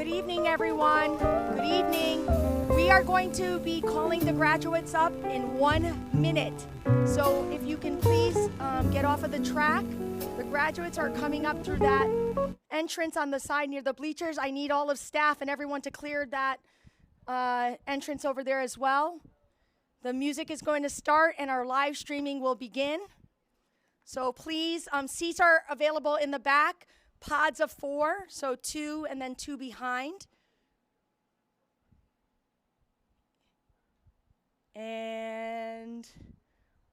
Good evening, everyone. Good evening. We are going to be calling the graduates up in 1 minute. So if you can please get off of the track. The graduates are coming up through that entrance on the side near the bleachers. I need all of staff and everyone to clear that entrance over there as well. The music is going to start and our live streaming will begin. So please, seats are available in the back. Pods of 4, so 2 and then 2 behind. And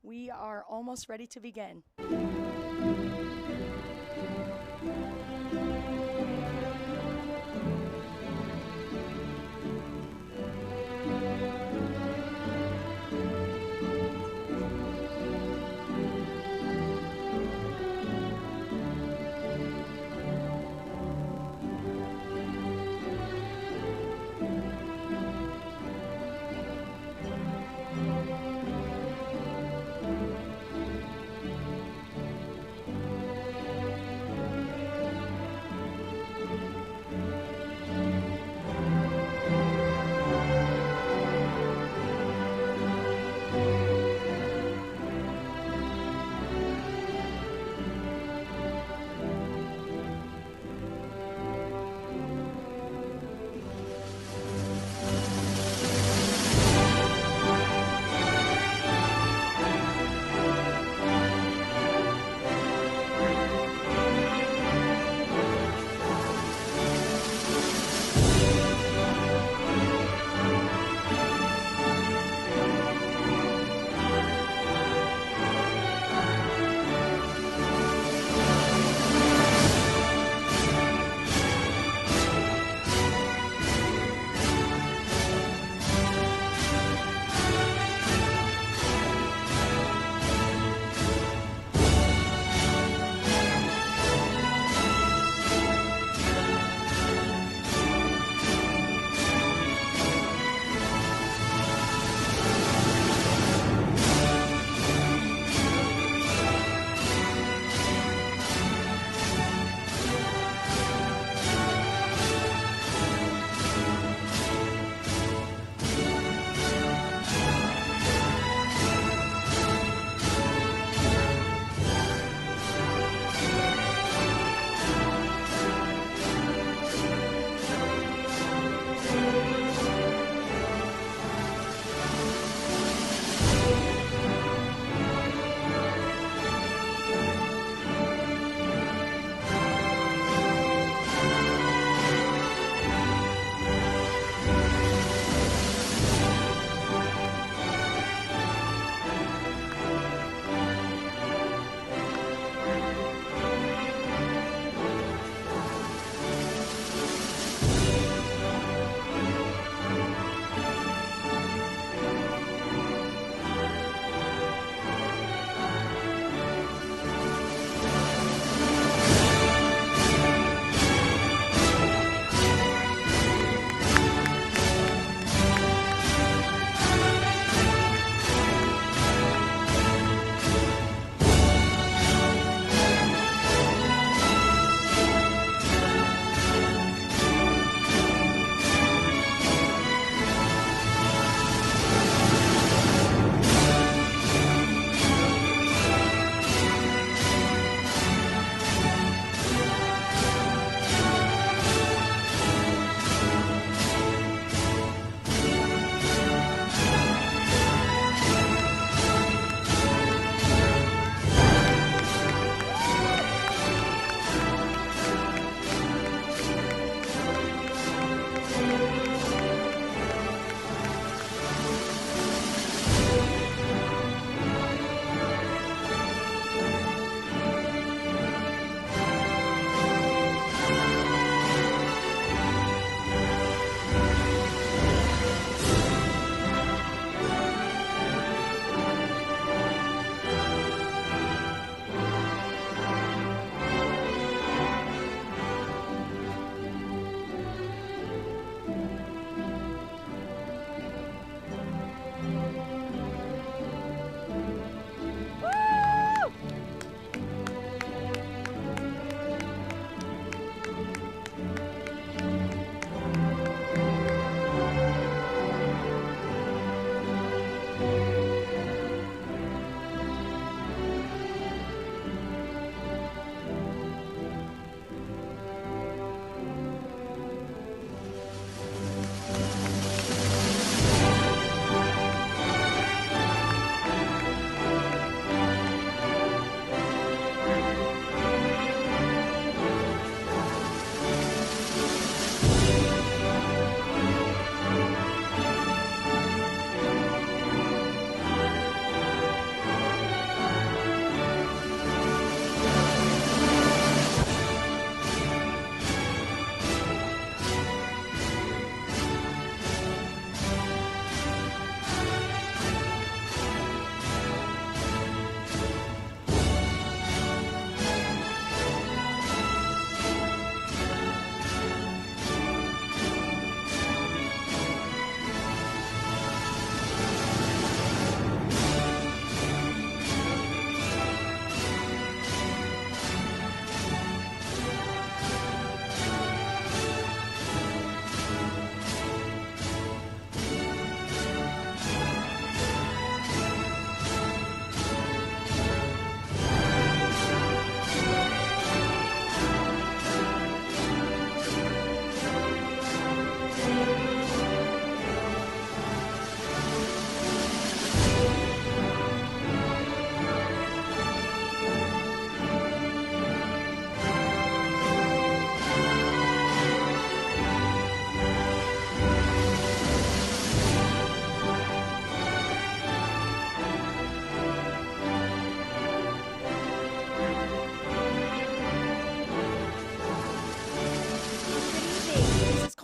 we are almost ready to begin.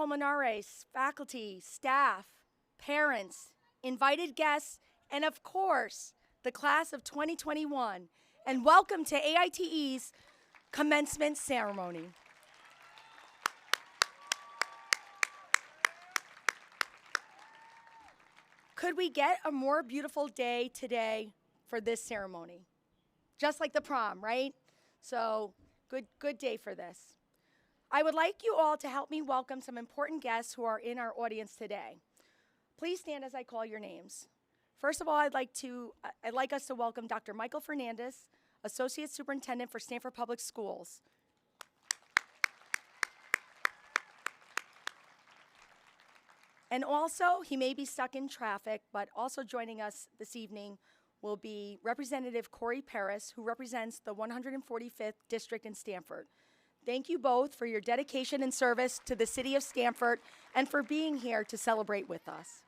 alumnares, faculty, staff, parents, invited guests, and of course, the class of 2021. And welcome to AITE's commencement ceremony. Could we get a more beautiful day today for this ceremony? Just like the prom, right? So good day for this. I would like you all to help me welcome some important guests who are in our audience today. Please stand as I call your names. First of all, I'd like us to welcome Dr. Michael Fernandez, Associate Superintendent for Stanford Public Schools. And also, he may be stuck in traffic, but also joining us this evening will be Representative Corey Paris, who represents the 145th District in Stanford. Thank you both for your dedication and service to the city of Stanford and for being here to celebrate with us.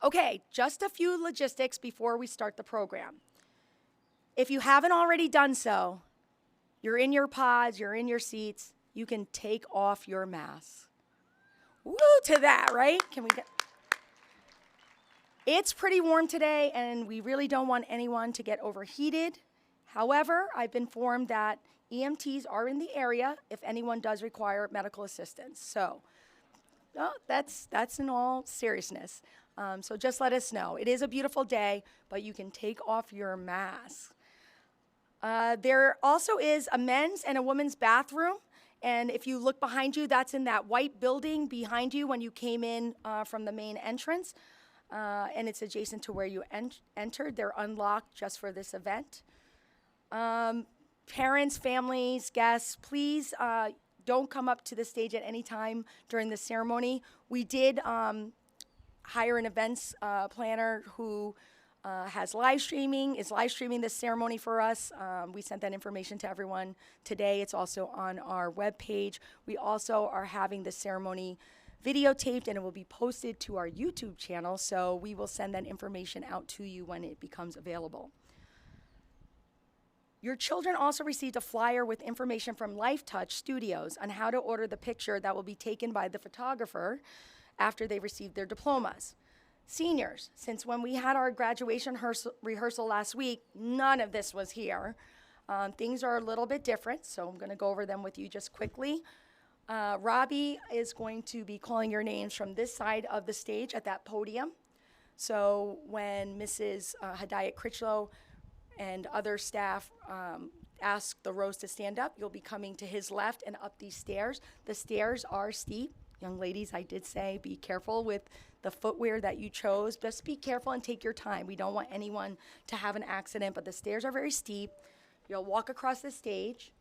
Okay, just a few logistics before we start the program. If you haven't already done so, you're in your pods, you're in your seats, you can take off your masks. Woo to that, right? Can we get... It's pretty warm today, and we really don't want anyone to get overheated. However, I've been informed that EMTs are in the area if anyone does require medical assistance. So that's in all seriousness. So just let us know. It is a beautiful day, but you can take off your mask. There also is a men's and a women's bathroom. And if you look behind you, that's in that white building behind you when you came in from the main entrance. And it's adjacent to where you entered. They're unlocked just for this event. Parents, families, guests, please don't come up to the stage at any time during the ceremony. We did hire an events planner who is live streaming this ceremony for us. We sent that information to everyone today. It's also on our webpage. We also are having the ceremony videotaped, and it will be posted to our YouTube channel, so we will send that information out to you when it becomes available. Your children also received a flyer with information from Lifetouch Studios on how to order the picture that will be taken by the photographer after they receive their diplomas. Seniors, since when we had our graduation rehearsal last week, none of this was here. Things are a little bit different, so I'm going to go over them with you just quickly. Robbie is going to be calling your names from this side of the stage at that podium. So when Mrs. Hadayat Critchlow and other staff ask the rows to stand up, you'll be coming to his left and up these stairs. The stairs are steep. Young ladies, I did say be careful with the footwear that you chose. Just be careful and take your time. We don't want anyone to have an accident, but the stairs are very steep. You'll walk across the stage,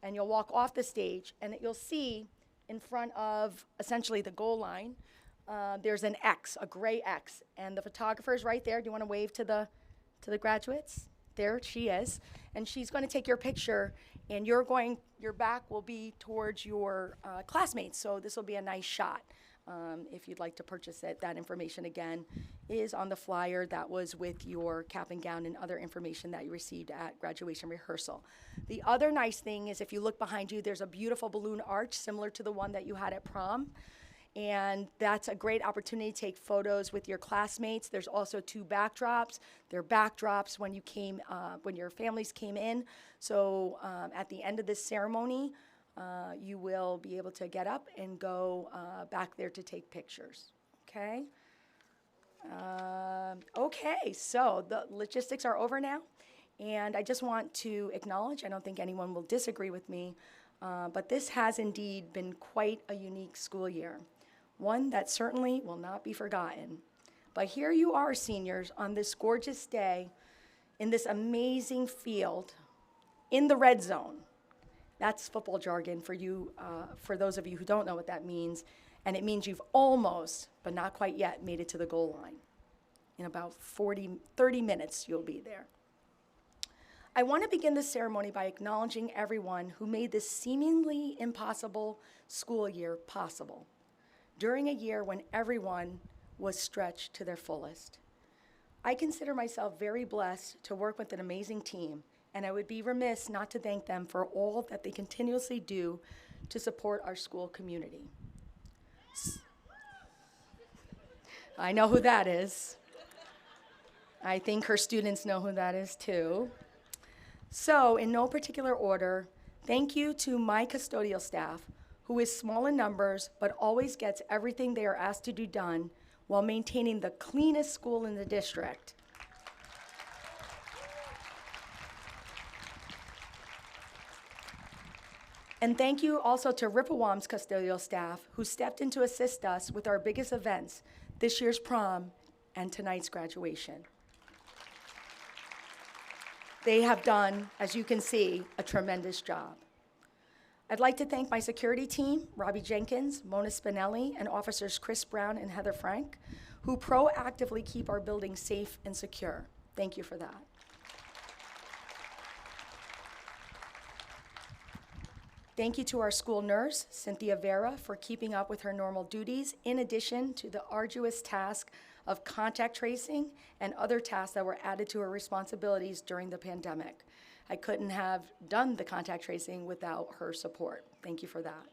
and you'll walk off the stage, and you'll see in front of essentially the goal line, there's an X, a gray X, and the photographer is right there. Do you want to wave to the graduates? There she is, and she's going to take your picture, and your back will be towards your classmates, so this will be a nice shot. If you'd like to purchase it, that information again is on the flyer that was with your cap and gown and other information that you received at graduation rehearsal. The other nice thing is if you look behind you, there's a beautiful balloon arch similar to the one that you had at prom. And that's a great opportunity to take photos with your classmates. There's also two backdrops. They're backdrops when your families came in. So at the end of this ceremony, you will be able to get up and go back there to take pictures, okay? Okay, so the logistics are over now. And I just want to acknowledge, I don't think anyone will disagree with me, but this has indeed been quite a unique school year. One that certainly will not be forgotten. But here you are, seniors, on this gorgeous day in this amazing field in the red zone. That's football jargon for you, for those of you who don't know what that means. And it means you've almost, but not quite yet, made it to the goal line. In about 30 minutes, you'll be there. I want to begin this ceremony by acknowledging everyone who made this seemingly impossible school year possible, during a year when everyone was stretched to their fullest. I consider myself very blessed to work with an amazing team, and I would be remiss not to thank them for all that they continuously do to support our school community. I know who that is. I think her students know who that is too. So, in no particular order, thank you to my custodial staff, who is small in numbers but always gets everything they are asked to do done while maintaining the cleanest school in the district. And thank you also to Rippawam's custodial staff, who stepped in to assist us with our biggest events, this year's prom and tonight's graduation. They have done, as you can see, a tremendous job. I'd like to thank my security team, Robbie Jenkins, Mona Spinelli, and officers Chris Brown and Heather Frank, who proactively keep our building safe and secure. Thank you for that. Thank you to our school nurse, Cynthia Vera, for keeping up with her normal duties, in addition to the arduous task of contact tracing and other tasks that were added to her responsibilities during the pandemic. I couldn't have done the contact tracing without her support. Thank you for that.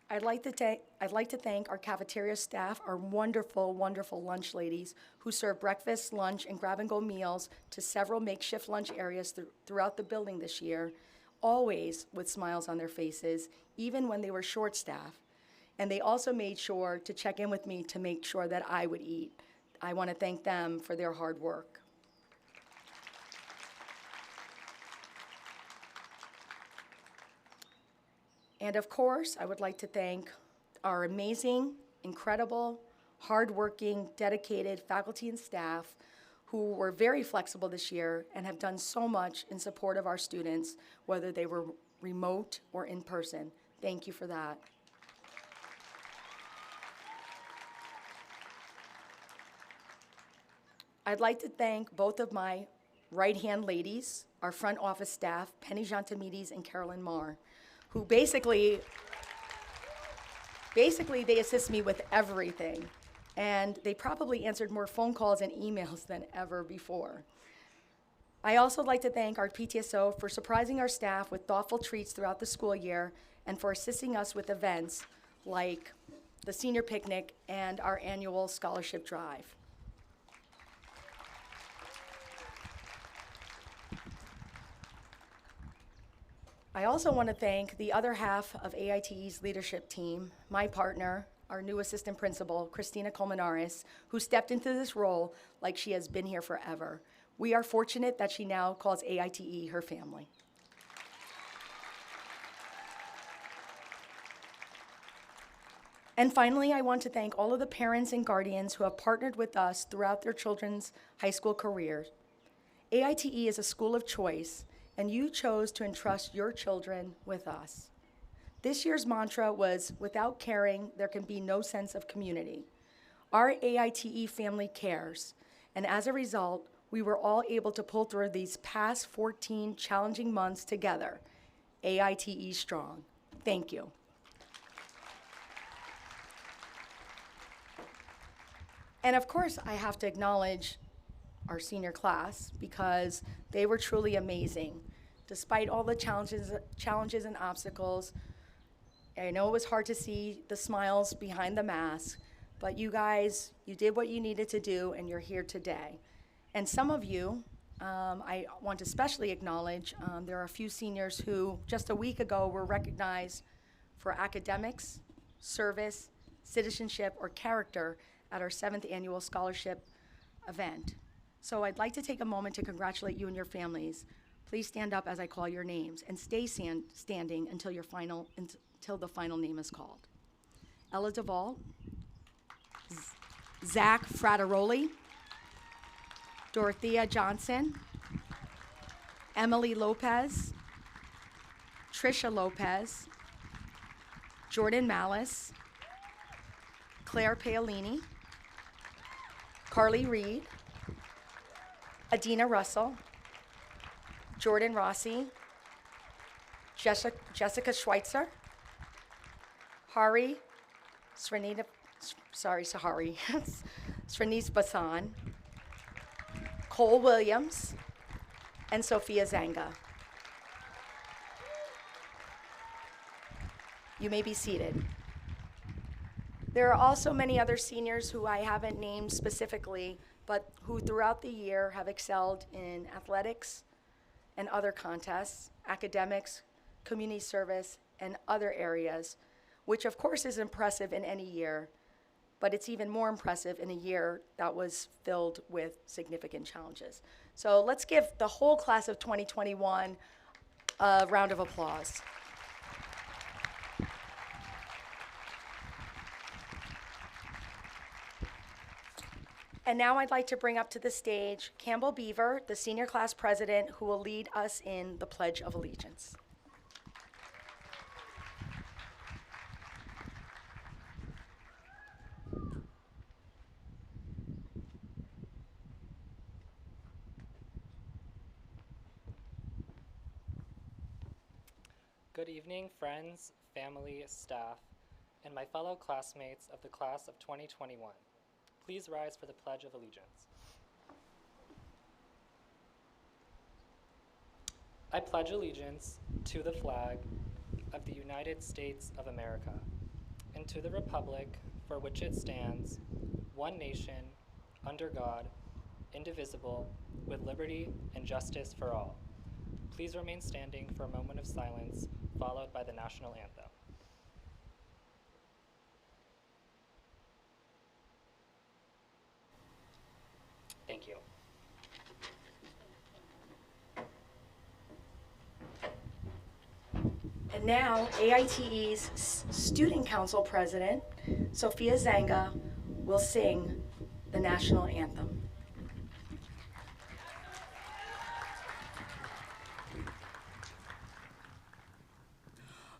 I'd like to thank our cafeteria staff, our wonderful, wonderful lunch ladies who serve breakfast, lunch, and grab-and-go meals to several makeshift lunch areas throughout the building this year, always with smiles on their faces, even when they were short-staffed. And they also made sure to check in with me to make sure that I would eat. I want to thank them for their hard work. And of course, I would like to thank our amazing, incredible, hardworking, dedicated faculty and staff who were very flexible this year and have done so much in support of our students, whether they were remote or in person. Thank you for that. I'd like to thank both of my right-hand ladies, our front office staff, Penny Gentamides and Carolyn Marr, who basically they assist me with everything. And they probably answered more phone calls and emails than ever before. I also like to thank our PTSO for surprising our staff with thoughtful treats throughout the school year and for assisting us with events like the senior picnic and our annual scholarship drive. I also want to thank the other half of AITE's leadership team, my partner, our new assistant principal, Christina Colmenares, who stepped into this role like she has been here forever. We are fortunate that she now calls AITE her family. And finally, I want to thank all of the parents and guardians who have partnered with us throughout their children's high school careers. AITE is a school of choice, and you chose to entrust your children with us. This year's mantra was, without caring, there can be no sense of community. Our AITE family cares, and as a result, we were all able to pull through these past 14 challenging months together. AITE strong. Thank you. And of course, I have to acknowledge our senior class because they were truly amazing. Despite all the challenges and obstacles, I know it was hard to see the smiles behind the mask, but you guys, you did what you needed to do and you're here today. And some of you, I want to especially acknowledge, there are a few seniors who just a week ago were recognized for academics, service, citizenship, or character at our 7th annual scholarship event. So I'd like to take a moment to congratulate you and your families. Please stand up as I call your names and stay standing until the final name is called. Ella Duvall, Zach Frateroli, Dorothea Johnson, Emily Lopez, Trisha Lopez, Jordan Malice, Claire Paolini, Carly Reed, Adina Russell, Jordan Rossi, Jessica Schweitzer, Sahari, Sriniz Basan, Cole Williams, and Sophia Zanga. You may be seated. There are also many other seniors who I haven't named specifically, but who throughout the year have excelled in athletics and other contests, academics, community service, and other areas, which of course is impressive in any year, but it's even more impressive in a year that was filled with significant challenges. So let's give the whole class of 2021 a round of applause. And now I'd like to bring up to the stage Campbell Beaver, the senior class president, who will lead us in the Pledge of Allegiance. Good evening, friends, family, staff, and my fellow classmates of the class of 2021. Please rise for the Pledge of Allegiance. I pledge allegiance to the flag of the United States of America and to the republic for which it stands, one nation, under God, indivisible, with liberty and justice for all. Please remain standing for a moment of silence, followed by the national anthem. Thank you. And now, AITE's Student Council President, Sophia Zanga, will sing the national anthem.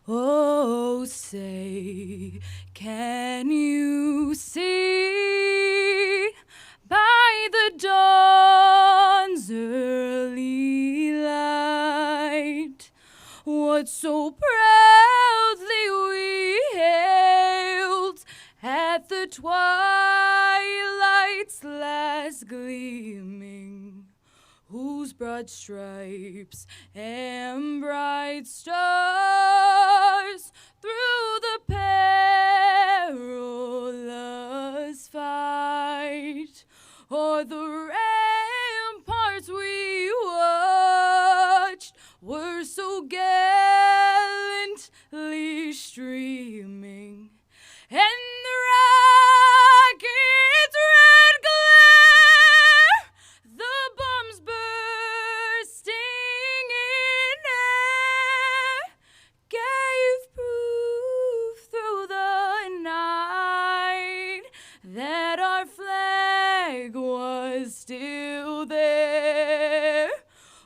Oh, say, can you see by the dawn's early light what so proudly we hailed at the twilight's last gleaming, whose broad stripes and bright stars through the perilous fight o'er the ramparts we watched were so gallantly streaming, and the rocket's red glare, the bombs bursting in air, gave proof through the night that our flag was still there.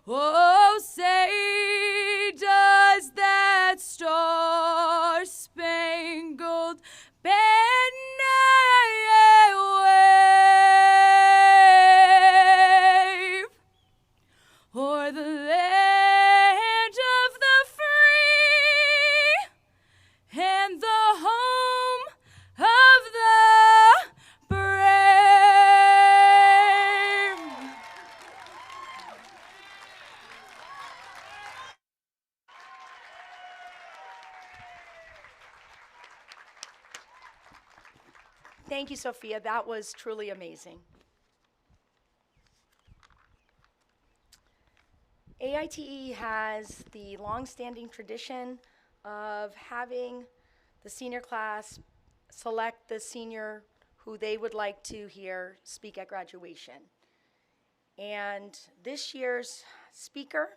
Oh, say, does that star-spangled banner wave o'er the land of the free and the home of the brave? Thank you, Sophia. That was truly amazing. AITE has the long-standing tradition of having the senior class select the senior who they would like to hear speak at graduation. And this year's speaker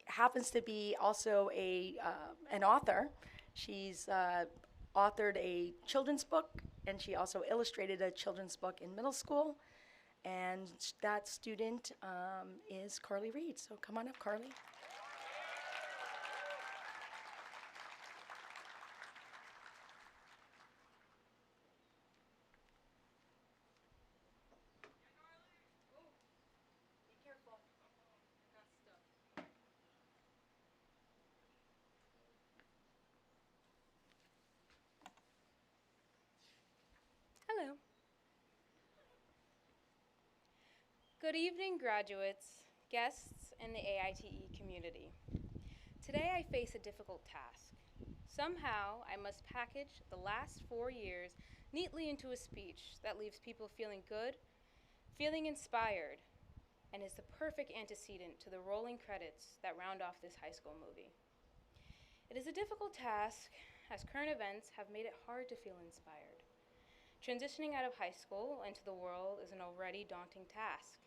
happens to be also an author. She's authored a children's book, and she also illustrated a children's book in middle school. And that student is Carly Reed. So come on up, Carly. Hello. Good evening, graduates, guests, and the AITE community. Today I face a difficult task. Somehow I must package the last 4 years neatly into a speech that leaves people feeling good, feeling inspired, and is the perfect antecedent to the rolling credits that round off this high school movie. It is a difficult task as current events have made it hard to feel inspired. Transitioning out of high school into the world is an already daunting task,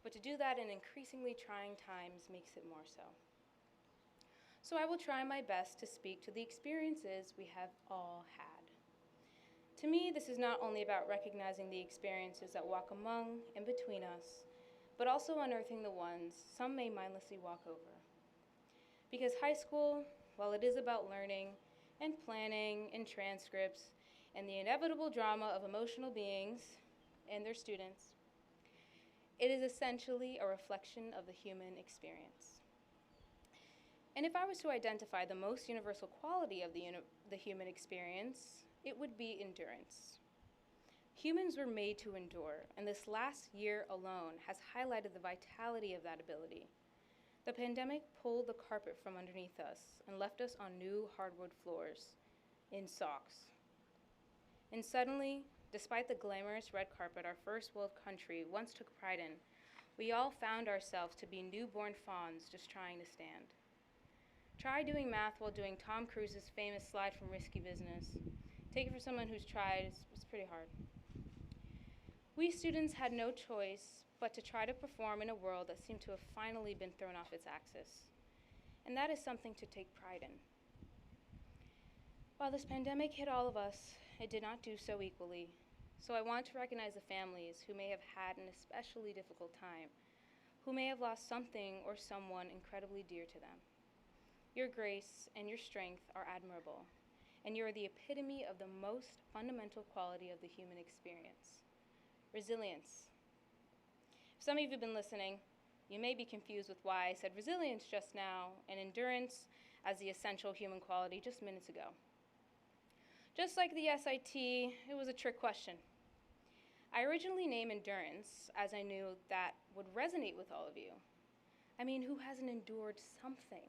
but to do that in increasingly trying times makes it more so. So I will try my best to speak to the experiences we have all had. To me, this is not only about recognizing the experiences that walk among and between us, but also unearthing the ones some may mindlessly walk over. Because high school, while it is about learning and planning and transcripts and the inevitable drama of emotional beings and their students, it is essentially a reflection of the human experience. And if I was to identify the most universal quality of the human experience, it would be endurance. Humans were made to endure, and this last year alone has highlighted the vitality of that ability. The pandemic pulled the carpet from underneath us and left us on new hardwood floors, in socks. And suddenly, despite the glamorous red carpet our first world country once took pride in, we all found ourselves to be newborn fawns just trying to stand. Try doing math while doing Tom Cruise's famous slide from Risky Business. Take it from someone who's tried, it's pretty hard. We students had no choice but to try to perform in a world that seemed to have finally been thrown off its axis. And that is something to take pride in. While this pandemic hit all of us, it did not do so equally. So I want to recognize the families who may have had an especially difficult time, who may have lost something or someone incredibly dear to them. Your grace and your strength are admirable, and you are the epitome of the most fundamental quality of the human experience: resilience. If some of you have been listening, you may be confused with why I said resilience just now and endurance as the essential human quality just minutes ago. Just like the SIT, it was a trick question. I originally named endurance as I knew that would resonate with all of you. I mean, who hasn't endured something?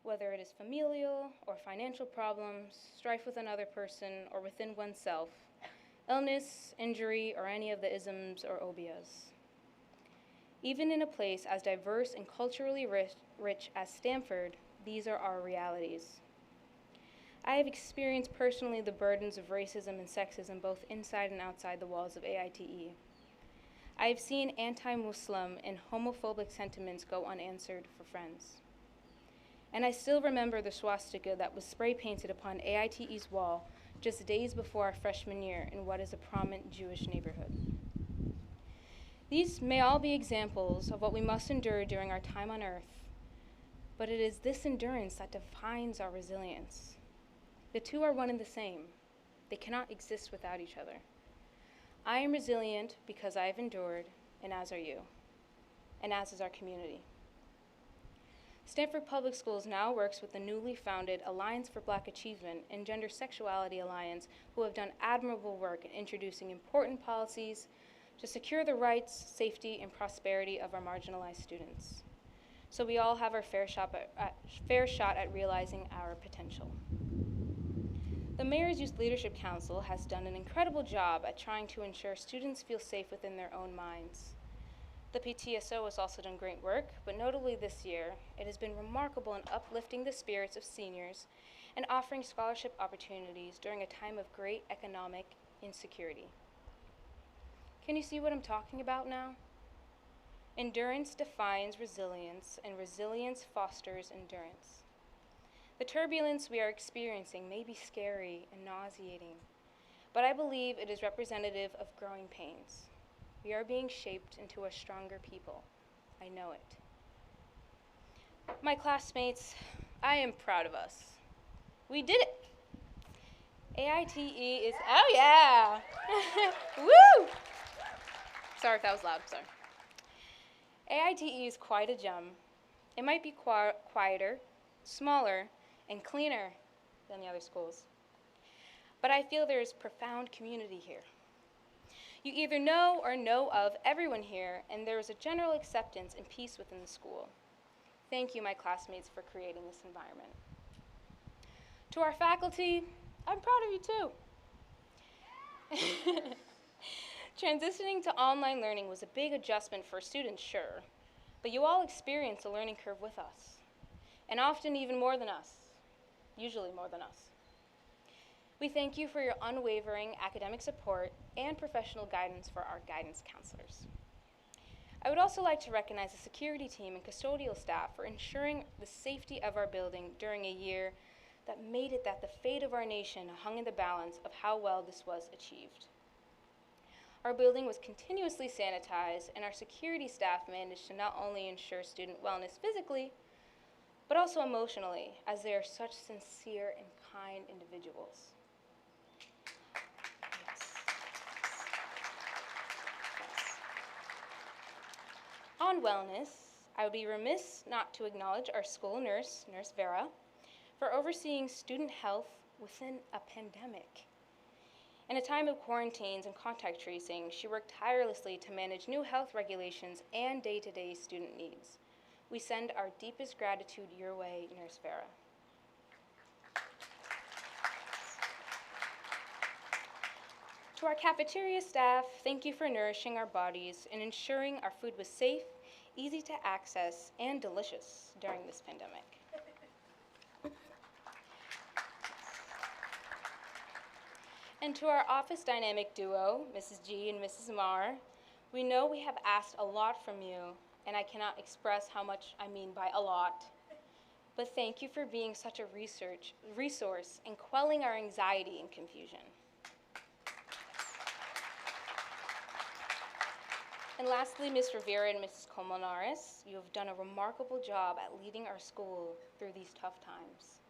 Whether it is familial or financial problems, strife with another person or within oneself, illness, injury, or any of the isms or obias. Even in a place as diverse and culturally rich as Stanford, these are our realities. I have experienced personally the burdens of racism and sexism both inside and outside the walls of AITE. I have seen anti-Muslim and homophobic sentiments go unanswered for friends. And I still remember the swastika that was spray painted upon AITE's wall just days before our freshman year in what is a prominent Jewish neighborhood. These may all be examples of what we must endure during our time on earth, but it is this endurance that defines our resilience. The two are one and the same. They cannot exist without each other. I am resilient because I have endured, and as are you, and as is our community. Stanford Public Schools now works with the newly founded Alliance for Black Achievement and Gender Sexuality Alliance, who have done admirable work in introducing important policies to secure the rights, safety, and prosperity of our marginalized students. So we all have our fair shot at realizing our potential. The Mayor's Youth Leadership Council has done an incredible job at trying to ensure students feel safe within their own minds. The PTSO has also done great work, but notably this year, it has been remarkable in uplifting the spirits of seniors and offering scholarship opportunities during a time of great economic insecurity. Can you see what I'm talking about now? Endurance defines resilience, and resilience fosters endurance. The turbulence we are experiencing may be scary and nauseating, but I believe it is representative of growing pains. We are being shaped into a stronger people. I know it. My classmates, I am proud of us. We did it. AITE is, oh yeah. Woo! Sorry if that was loud, sorry. AITE is quite a gem. It might be quieter, smaller, and cleaner than the other schools. But I feel there is profound community here. You either know or know of everyone here, and there is a general acceptance and peace within the school. Thank you, my classmates, for creating this environment. To our faculty, I'm proud of you too. Transitioning to online learning was a big adjustment for students, sure, but you all experienced the learning curve with us, and often even more than us, usually more than us. We thank you for your unwavering academic support and professional guidance for our guidance counselors. I would also like to recognize the security team and custodial staff for ensuring the safety of our building during a year that made it that the fate of our nation hung in the balance of how well this was achieved. Our building was continuously sanitized, and our security staff managed to not only ensure student wellness physically, but also emotionally, as they are such sincere and kind individuals. Yes. On wellness, I would be remiss not to acknowledge our school nurse, Nurse Vera, for overseeing student health within a pandemic. In a time of quarantines and contact tracing, she worked tirelessly to manage new health regulations and day-to-day student needs. We send our deepest gratitude your way, Nurse Vera. To our cafeteria staff, thank you for nourishing our bodies and ensuring our food was safe, easy to access, and delicious during this pandemic. And to our office dynamic duo, Mrs. G and Mrs. Marr, we know we have asked a lot from you, and I cannot express how much I mean by a lot. But thank you for being such a resource and quelling our anxiety and confusion. And lastly, Ms. Rivera and Mrs. Colmenares, you have done a remarkable job at leading our school through these tough times.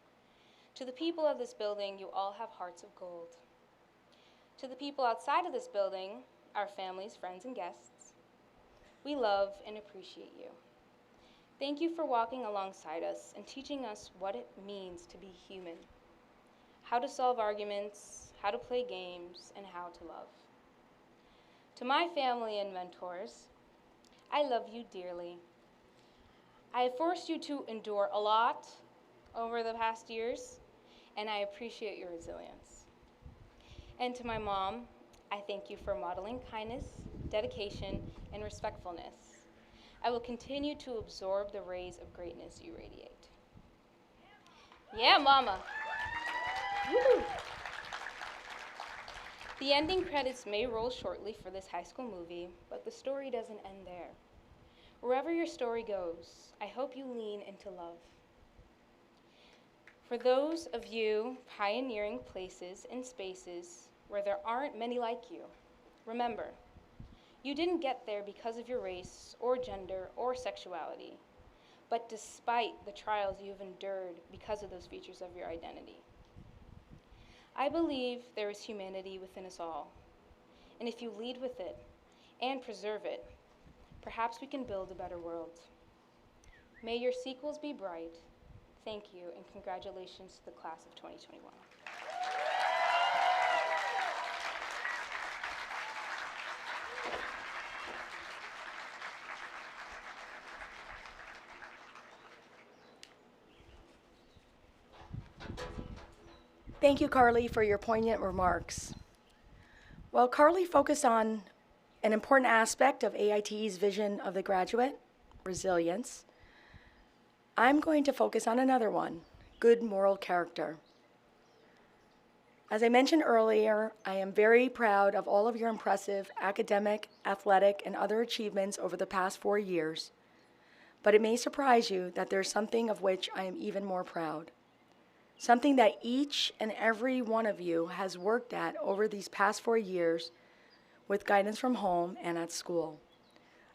To the people of this building, you all have hearts of gold. To the people outside of this building, our families, friends, and guests, we love and appreciate you. Thank you for walking alongside us and teaching us what it means to be human, how to solve arguments, how to play games, and how to love. To my family and mentors, I love you dearly. I have forced you to endure a lot over the past years, and I appreciate your resilience. And to my mom, I thank you for modeling kindness, dedication, and respectfulness. I will continue to absorb the rays of greatness you radiate. Yeah, Mama. Woo. The ending credits may roll shortly for this high school movie, but the story doesn't end there. Wherever your story goes, I hope you lean into love. For those of you pioneering places and spaces where there aren't many like you, remember, you didn't get there because of your race or gender or sexuality, but despite the trials you've endured because of those features of your identity. I believe there is humanity within us all, and if you lead with it and preserve it, perhaps we can build a better world. May your sequels be bright. Thank you, and congratulations to the class of 2021. Thank you, Carly, for your poignant remarks. Well, Carly focused on an important aspect of AITE's vision of the graduate, resilience. I'm going to focus on another one, good moral character. As I mentioned earlier, I am very proud of all of your impressive academic, athletic, and other achievements over the past 4 years. But it may surprise you that there's something of which I am even more proud. Something that each and every one of you has worked at over these past 4 years with guidance from home and at school.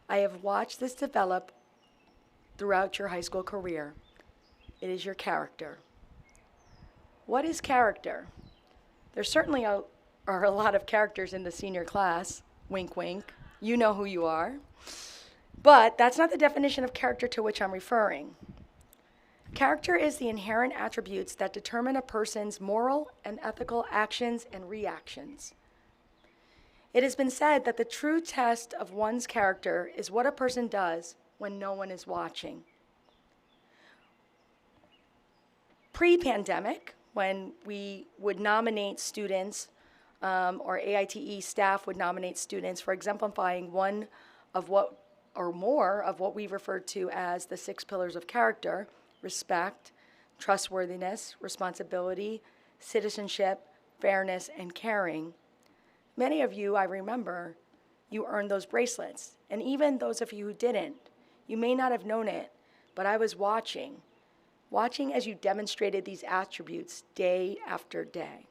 I have watched this develop throughout your high school career. It is your character. What is character? There certainly are a lot of characters in the senior class. Wink, wink. You know who you are. But that's not the definition of character to which I'm referring. Character is the inherent attributes that determine a person's moral and ethical actions and reactions. It has been said that the true test of one's character is what a person does when no one is watching. Pre-pandemic, when we would nominate students, or AITE staff would nominate students for exemplifying one of what, or more of what we refer to as the 6 pillars of character: respect, trustworthiness, responsibility, citizenship, fairness, and caring. Many of you, I remember, you earned those bracelets. And even those of you who didn't, you may not have known it, but I was watching as you demonstrated these attributes day after day.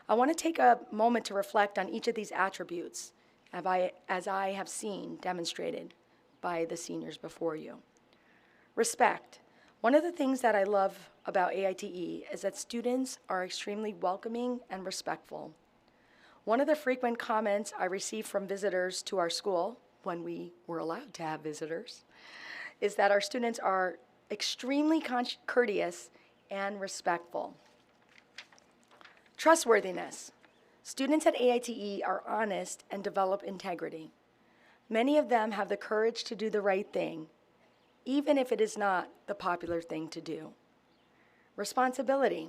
I want to take a moment to reflect on each of these attributes as I have seen demonstrated by the seniors before you. Respect. One of the things that I love about AITE is that students are extremely welcoming and respectful. One of the frequent comments I received from visitors to our school, when we were allowed to have visitors, is that our students are extremely courteous and respectful. Trustworthiness. Students at AITE are honest and develop integrity. Many of them have the courage to do the right thing, even if it is not the popular thing to do. Responsibility.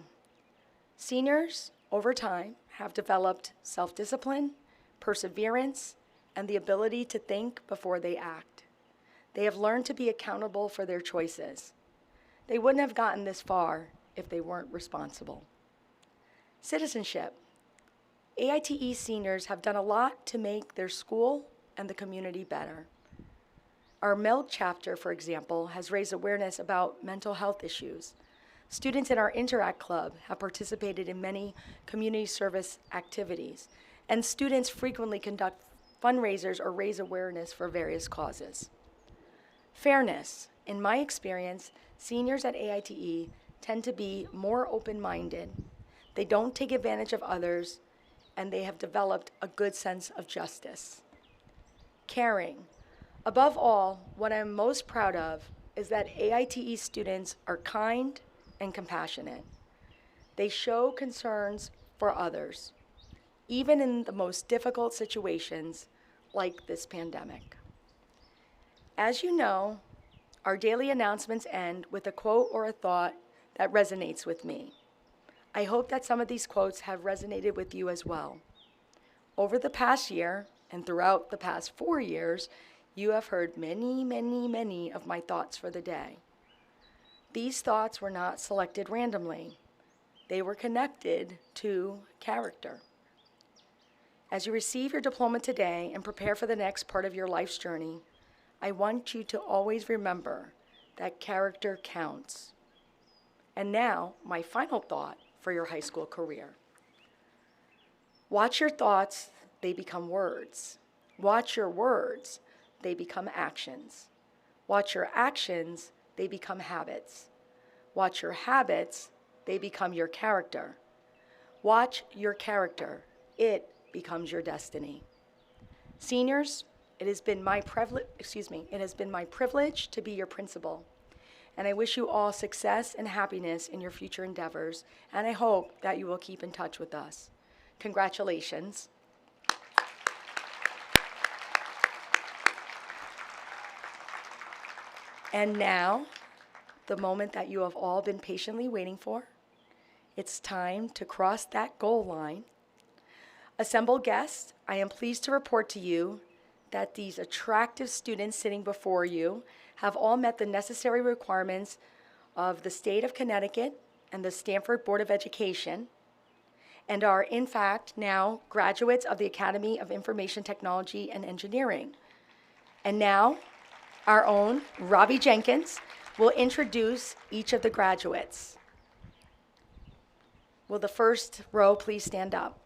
Seniors, over time, have developed self-discipline, perseverance, and the ability to think before they act. They have learned to be accountable for their choices. They wouldn't have gotten this far if they weren't responsible. Citizenship. AITE seniors have done a lot to make their school and the community better. Our MELD chapter, for example, has raised awareness about mental health issues. Students in our Interact Club have participated in many community service activities, and students frequently conduct fundraisers or raise awareness for various causes. Fairness. In my experience, seniors at AITE tend to be more open-minded. They don't take advantage of others, and they have developed a good sense of justice. Caring. Above all, what I'm most proud of is that AITE students are kind and compassionate. They show concerns for others, even in the most difficult situations like this pandemic. As you know, our daily announcements end with a quote or a thought that resonates with me. I hope that some of these quotes have resonated with you as well. Over the past year, and throughout the past 4 years, you have heard many of my thoughts for the day. These thoughts were not selected randomly. They were connected to character. As you receive your diploma today and prepare for the next part of your life's journey, I want you to always remember that character counts. And now, my final thought for your high school career. Watch your thoughts, they become words. Watch your words, they become actions. Watch your actions, they become habits. Watch your habits, they become your character. Watch your character, it becomes your destiny. Seniors, it has been my privilege to be your principal. And I wish you all success and happiness in your future endeavors, and I hope that you will keep in touch with us. Congratulations. And now, the moment that you have all been patiently waiting for. It's time to cross that goal line. Assembled guests, I am pleased to report to you that these attractive students sitting before you have all met the necessary requirements of the state of Connecticut and the Stanford Board of Education, and are in fact now graduates of the Academy of Information Technology and Engineering. And now, our own Robbie Jenkins will introduce each of the graduates. Will the first row please stand up?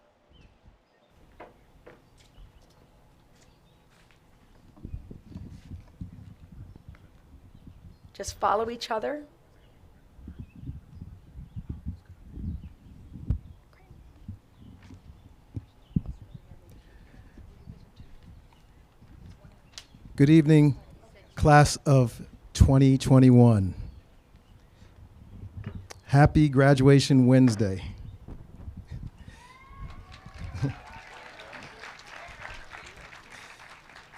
Just follow each other. Good evening, class of 2021. Happy Graduation Wednesday.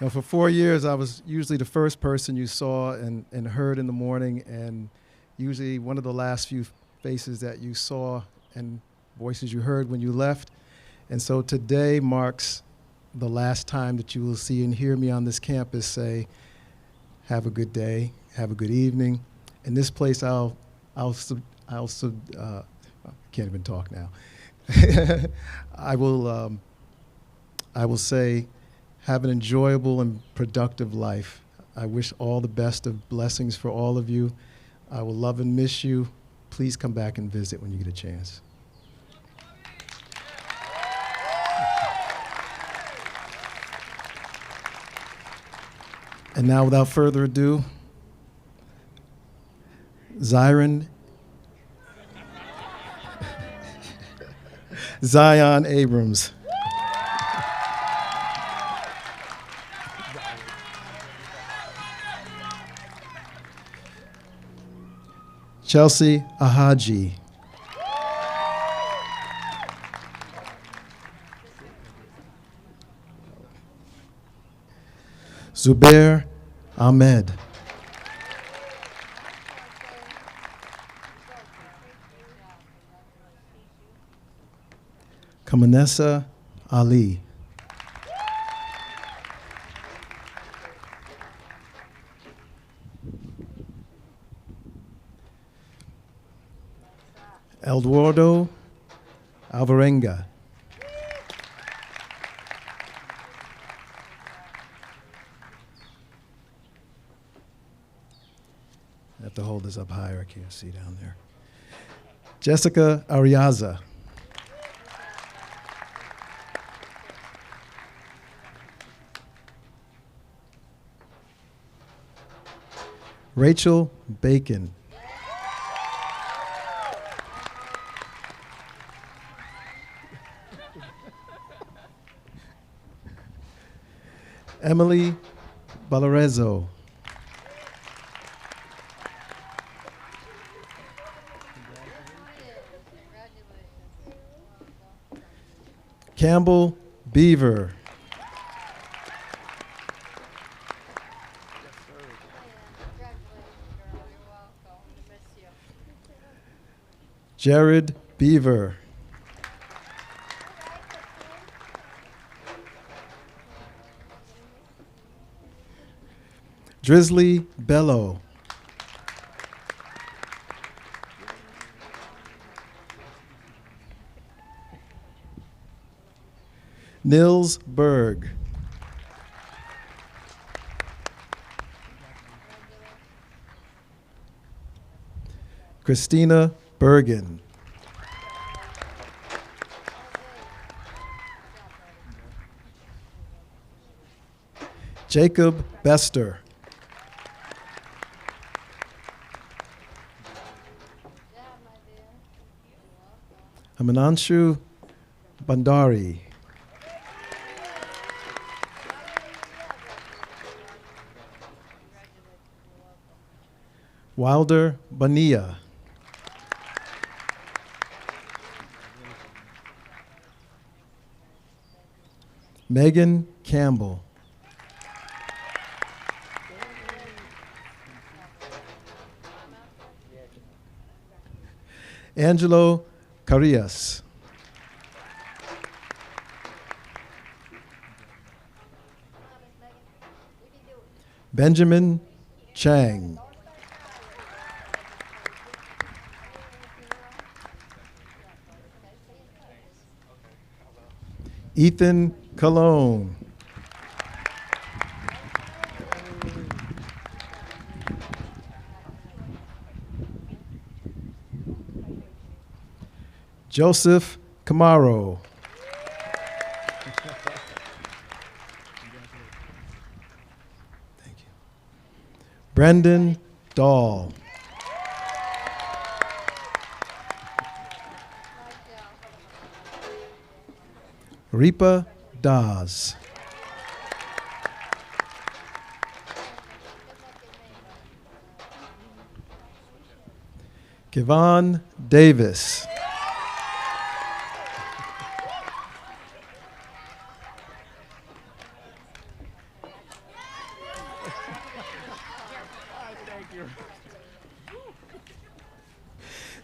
Now, for 4 years, I was usually the first person you saw and heard in the morning, and usually one of the last few faces that you saw and voices you heard when you left. And so today marks the last time that you will see and hear me on this campus say, have a good day, have a good evening. In this place, I can't even talk now. I will say, have an enjoyable and productive life. I wish all the best of blessings for all of you. I will love and miss you. Please come back and visit when you get a chance. And now, without further ado, Zion Abrams. Chelsea Ahaji. Zubair Ahmed. Kamanessa Ali. Eduardo Alvarenga. I have to hold this up higher. I can't see down there. Jessica Ariaza. Rachel Bacon. Emily Valarezo. Campbell Beaver. Jared Beaver. Drizzly Bello. Nils Berg. Christina Bergen. Jacob Bester. Amananshu Bandari. Wilder Bania. Megan Campbell. Angelo Carias. Benjamin Chang. Ethan Cologne. Joseph Camaro. Thank you. Brendan Dahl. Ripa Das. Kevon Davis.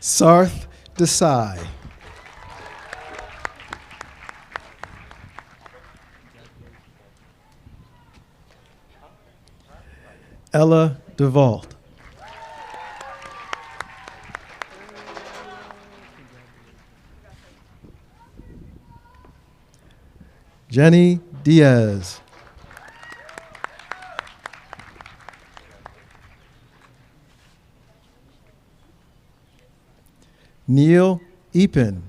Sarth Desai. Ella DeVault. Jenny Diaz. Neil Epen.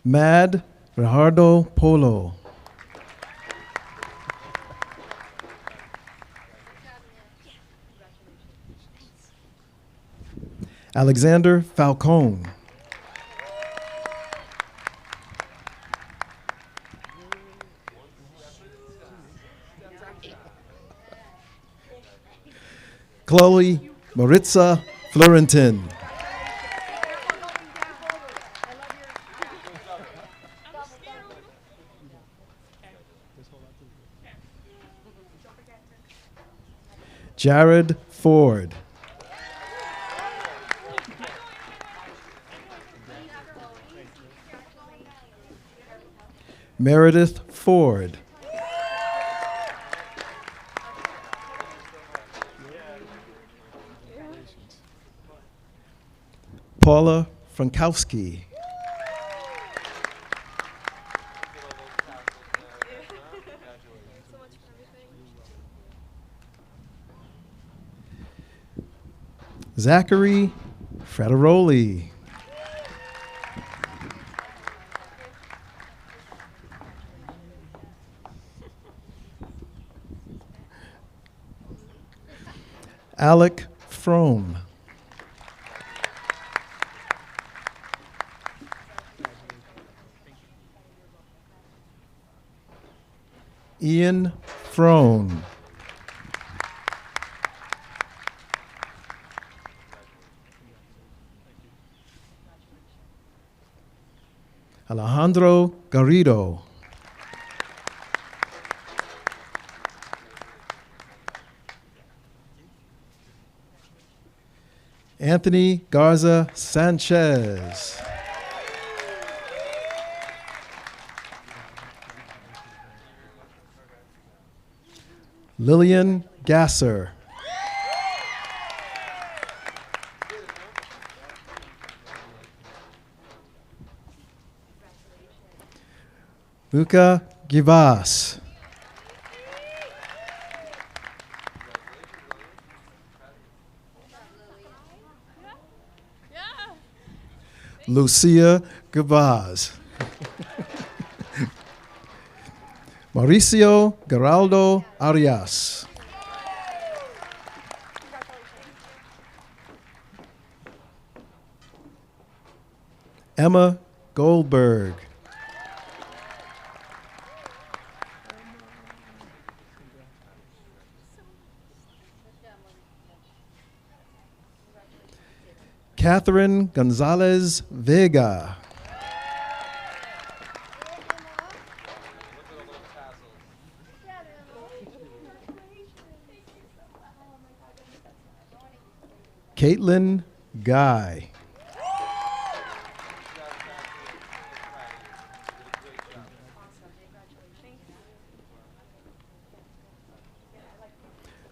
Mad Ricardo Polo. Alexander Falcone. Chloe Maritza Florentin. Jared Ford. Meredith Ford. Paula Frankowski. Zachary Frederoli. Alec Frome. Ian Frone. Alejandro Garrido. Anthony Garza Sanchez. Lillian Gasser. Luca Givas. Lucia Gavaz. Mauricio Geraldo Arias. Emma Goldberg. Catherine Gonzalez Vega. Caitlin Guy.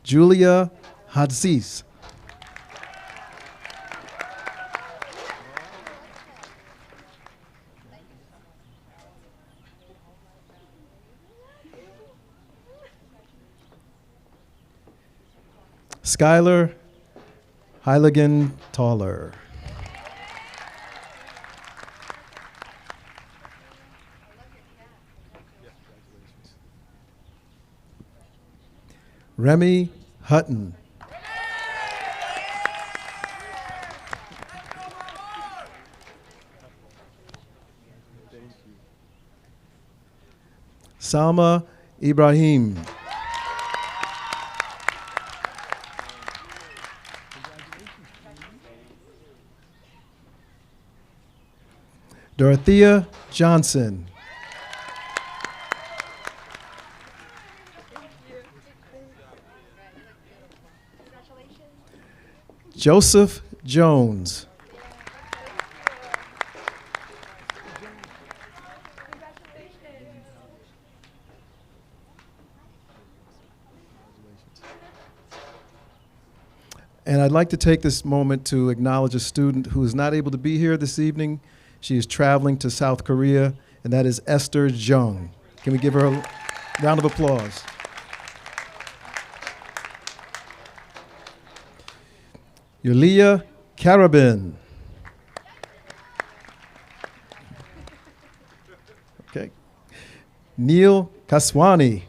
Julia Hadzis. Skylar Heiligen Taller. Remy Hutton. Salma Ibrahim. Dorothea Johnson. Joseph Jones. And I'd like to take this moment to acknowledge a student who is not able to be here this evening. She is traveling to South Korea, and that is Esther Jung. Can we give her a round of applause? Yulia Karabin. Okay. Neil Kaswani.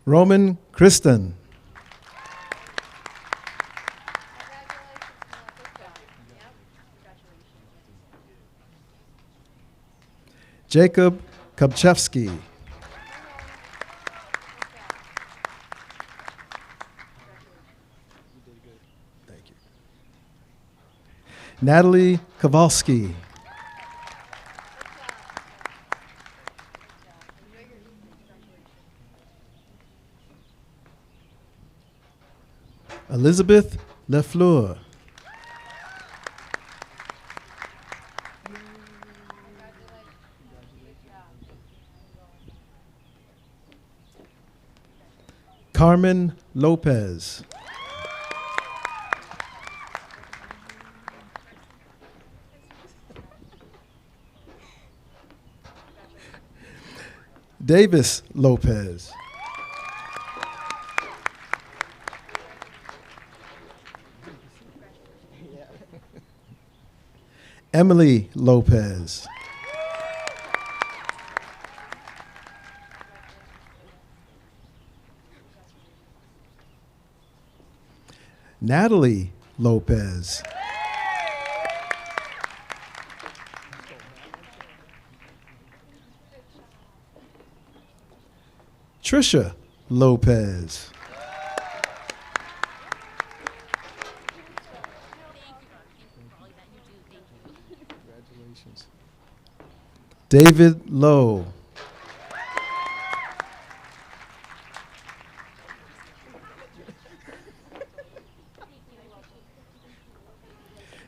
Roman Kristen. Jacob Kopchevsky. Thank you. Natalie Kowalski. Elizabeth Lefleur. Carmen Lopez. Davis Lopez. Emily Lopez. Natalie Lopez. Trisha Lopez. Congratulations. David Lowe.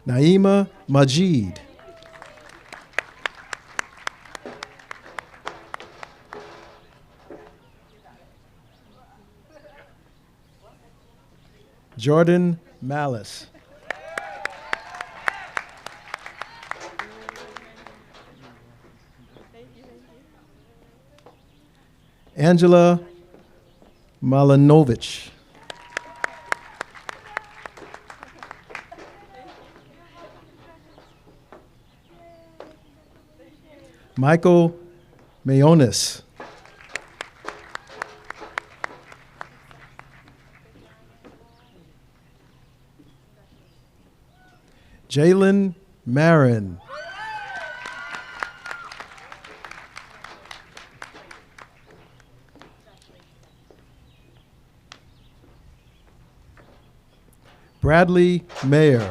Naima Majid. Jordan Malice. Angela Malanovich. Michael Mayonis. Jalen Marin. Bradley Mayer.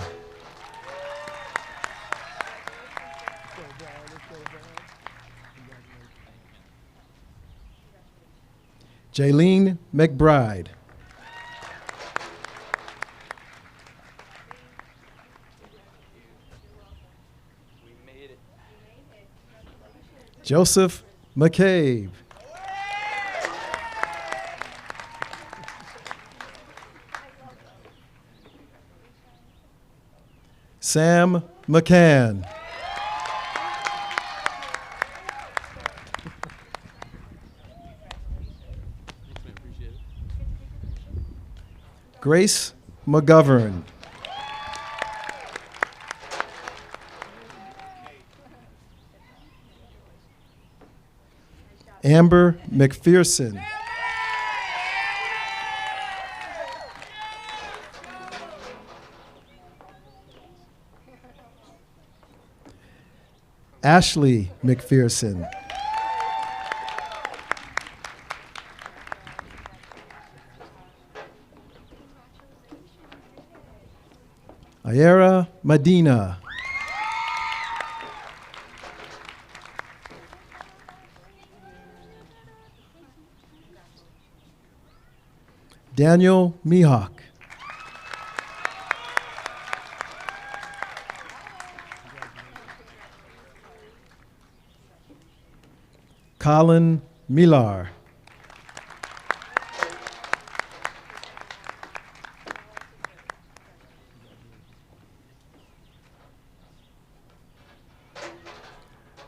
Jaylene McBride. Joseph McCabe. Sam McCann. Grace McGovern. Amber McPherson. Ashley McPherson. Ayera Medina. Daniel Mihawk. Colin Millar.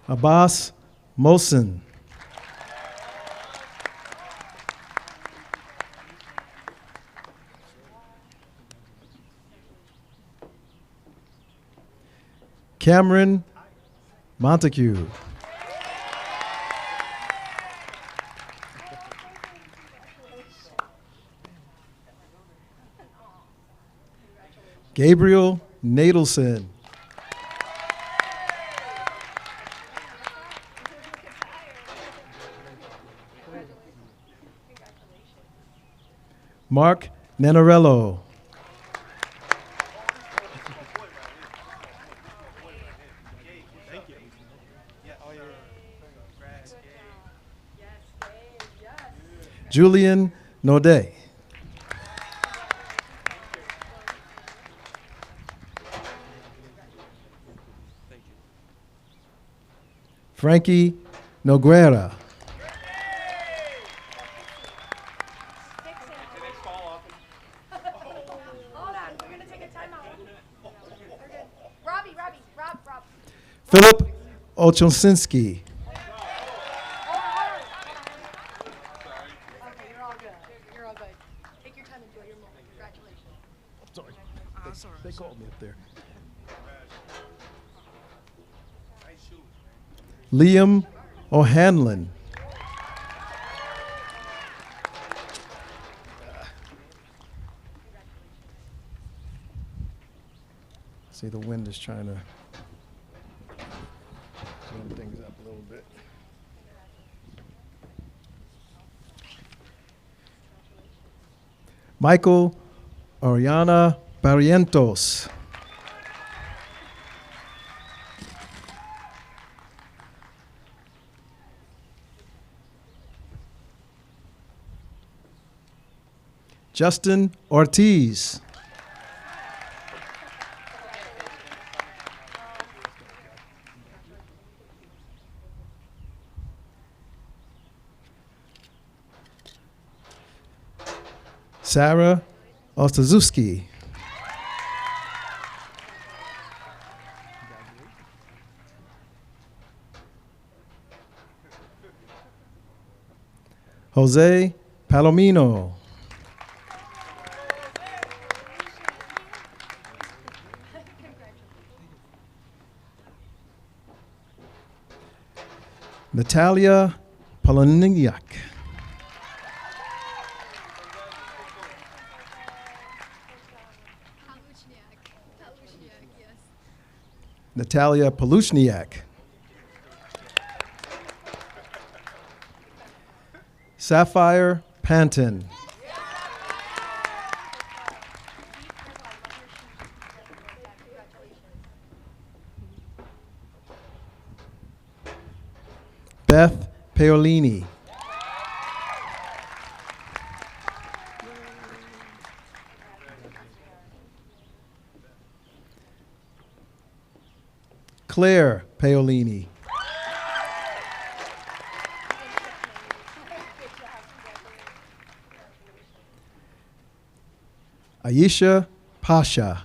Abbas Mosin. Cameron Montague. Gabriel Nadelson. Mark Nanarello. Julian Naudet. Frankie Noguera. Hold on, we're gonna take a timeout. Robbie, Rob. Philip Ochosinski. Okay, you're all good. You're all good. Take your time, enjoy your moment. Congratulations. Sorry. They called me up there. Liam O'Hanlon. See, the wind is trying to warm things up a little bit. Michael Oriana Barrientos. Justin Ortiz. Sarah Ostazuski. Jose Palomino. Natalia Poloniak. Natalia Palushniak. Sapphire Panton. Beth Paolini. Claire Paolini. Aisha Pasha.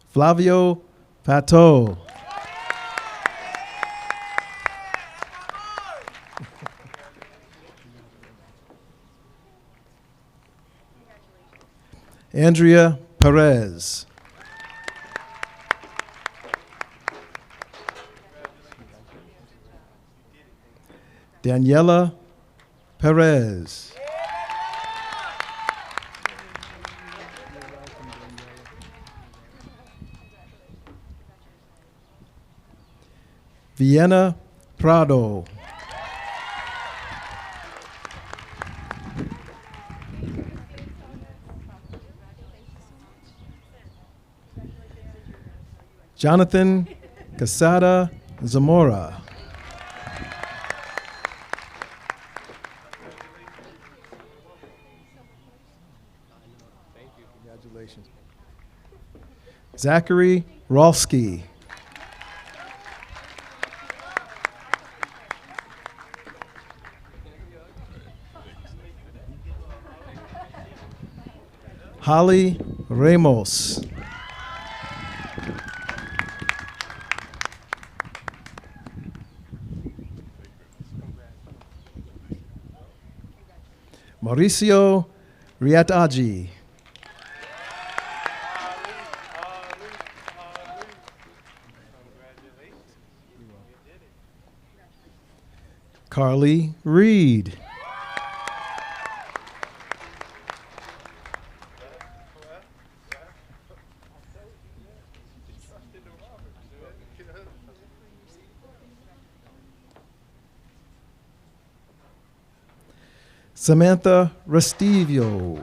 Flavio Fato. Andrea Perez. Daniela Perez. Vienna Prado. Jonathan Casada Zamora. Congratulations. Zachary Rolski. Holly Ramos. Mauricio Riataji. Carly Reed. Samantha Restivio.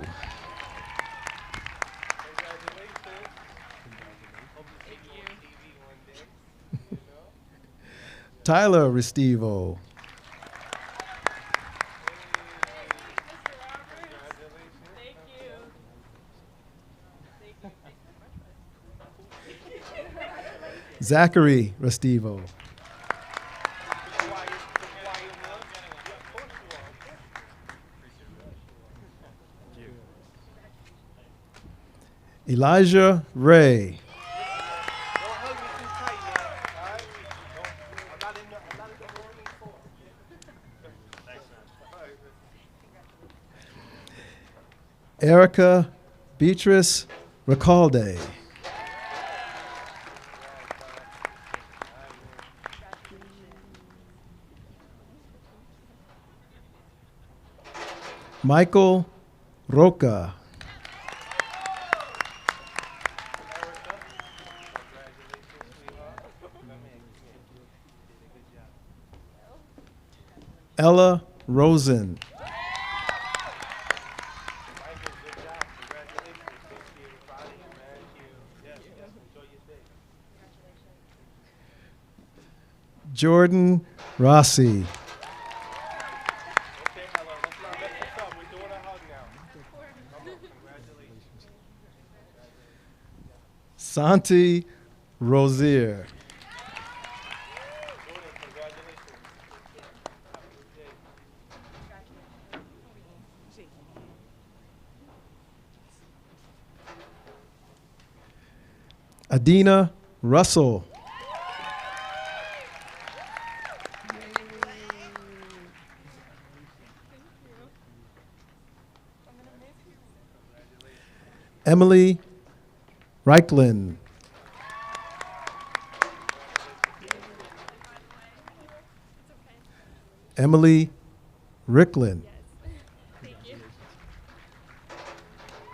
Tyler Restivo. Zachary Restivo. Elijah Ray. Erica Beatrice Recalde. Michael Roca. Ella Rosen. Jordan Rossi. Santi Rozier. Adina Russell. Emily Reichland. Emily Ricklin.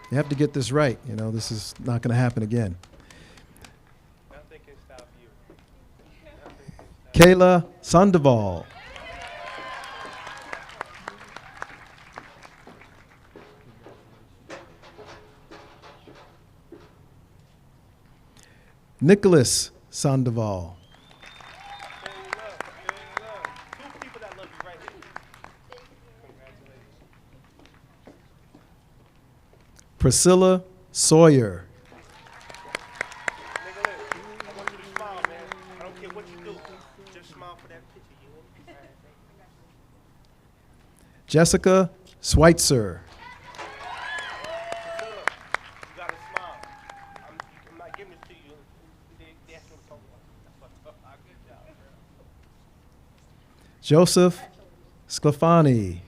You have to get this right. You know, this is not going to happen again. Nothing can stop you. Kayla Sandoval. Nicholas Sandoval. Two people that love you right here. Congratulations. Priscilla Sawyer. Nigga, look, I want you to smile, man. I don't care what you do. Just smile for that picture, you hear me? Jessica Schweitzer. Priscilla, you gotta smile. I'm not giving this to you. They asked me to talk about it. Good job, bro. Joseph Sclafani.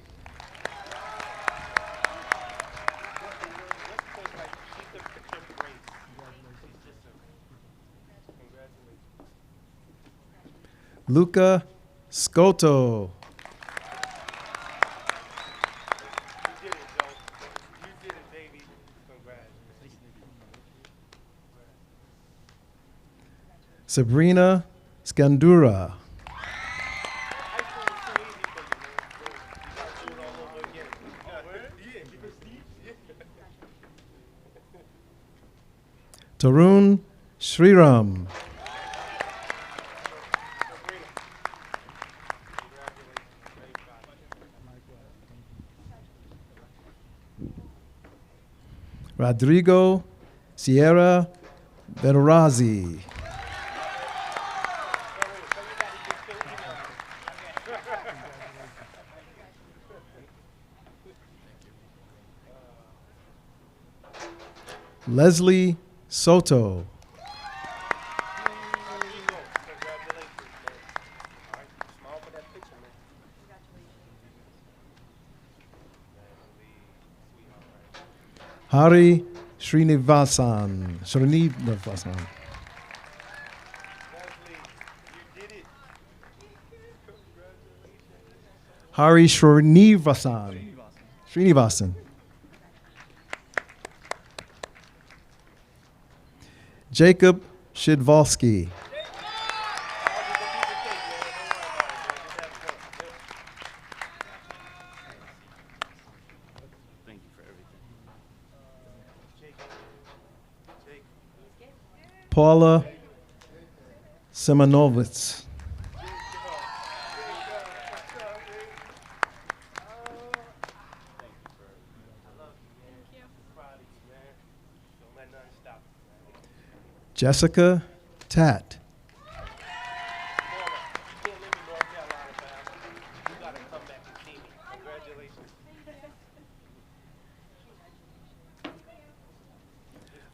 Luca Scotto. You did it, Joe. You did it, baby. Congrats. Sabrina Scandura. High school was too easy for you, man. You gotta do it all over again. Yeah. Tarun Sriram. Rodrigo Sierra Venerazzi. Leslie Soto. Hari Srinivasan. Hari Srinivasan. Jacob Shidvolsky. Paula Simonovitz. Jessica Tat.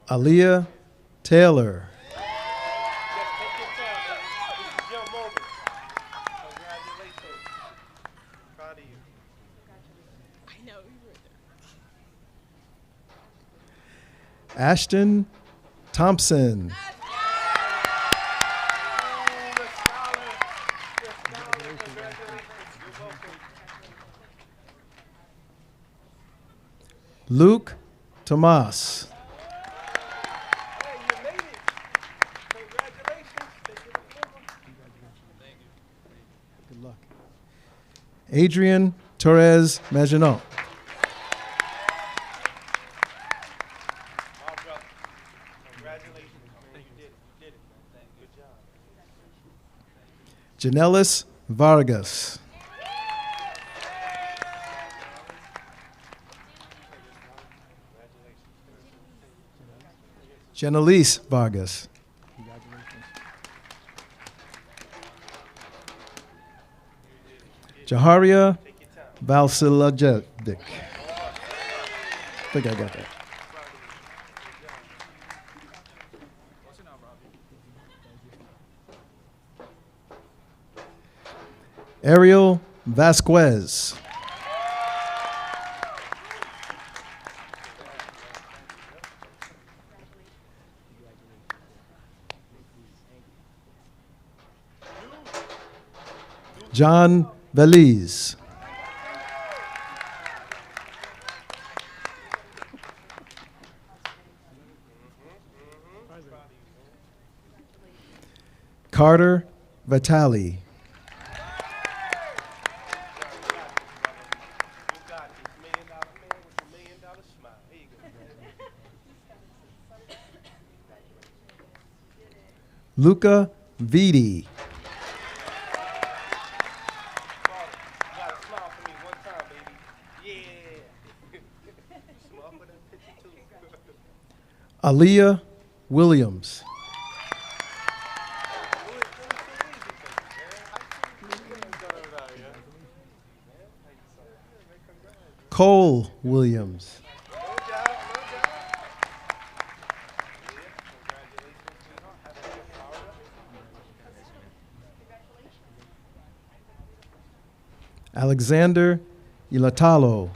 Aaliyah Taylor. Ashton Thompson. Luke Tomas. Good luck. Adrian Torres Maginot. Janelis Vargas. Janelise Vargas. Jaharia Valsilajevic. I think I got that. Ariel Vasquez. John Veliz. Carter Vitali. Luca Vidi. Aaliyah Williams. Cole Williams. Alexander Ilatalo.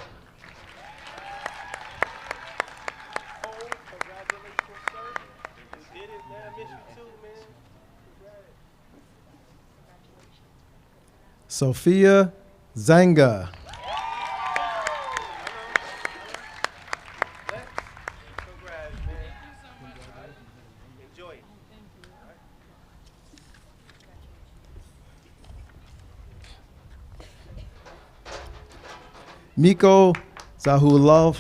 Sophia Zanga. Miko Zuhalnov.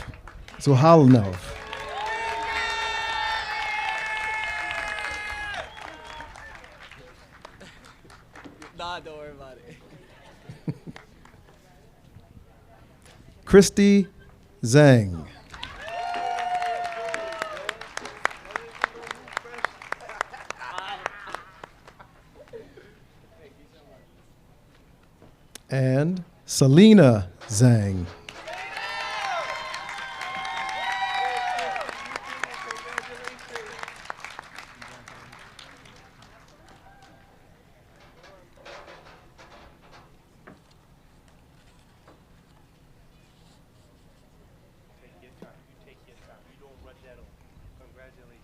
Nah, don't worry about it. Christy Zhang. Selena Zhang. Take your time. You take your time. You don't rush that over. Congratulations.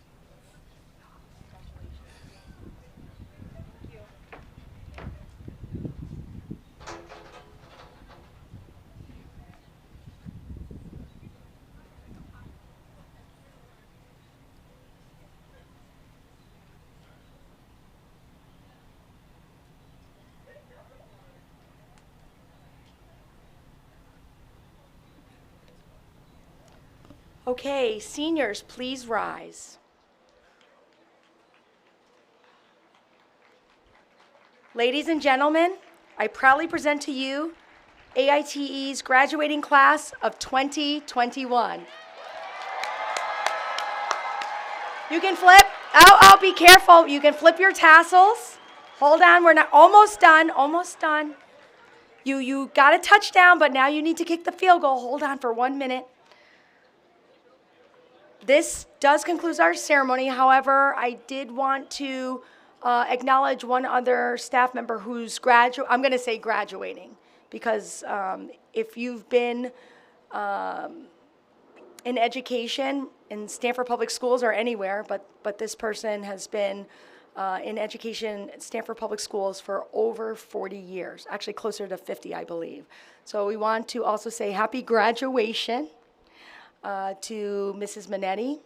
Okay, seniors, please rise. Ladies and gentlemen, I proudly present to you AITE's graduating class of 2021. You can flip. Oh, be careful. You can flip your tassels. Hold on, we're not almost done, almost done. You got a touchdown, but now you need to kick the field goal. Hold on for 1 minute. This does conclude our ceremony. However, I did want to acknowledge one other staff member who's I'm going to say graduating, because if you've been in education in Stanford Public Schools or anywhere, but this person has been in education at Stanford Public Schools for over 40 years, actually closer to 50, I believe. So we want to also say happy graduation to Mrs. Minetti.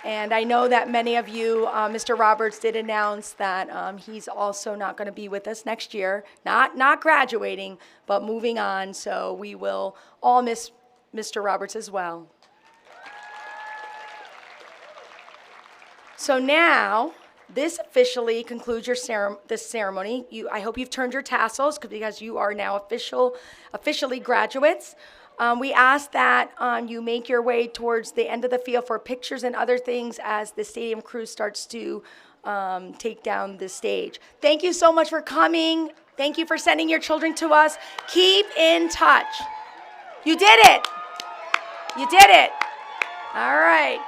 And I know that many of you, Mr. Roberts did announce that he's also not going to be with us next year, not graduating, but moving on. So we will all miss Mr. Roberts as well. So now, this officially concludes this ceremony. I hope you've turned your tassels because you are now officially graduates. We ask that you make your way towards the end of the field for pictures and other things as the stadium crew starts to take down the stage. Thank you so much for coming. Thank you for sending your children to us. Keep in touch. You did it. You did it. All right.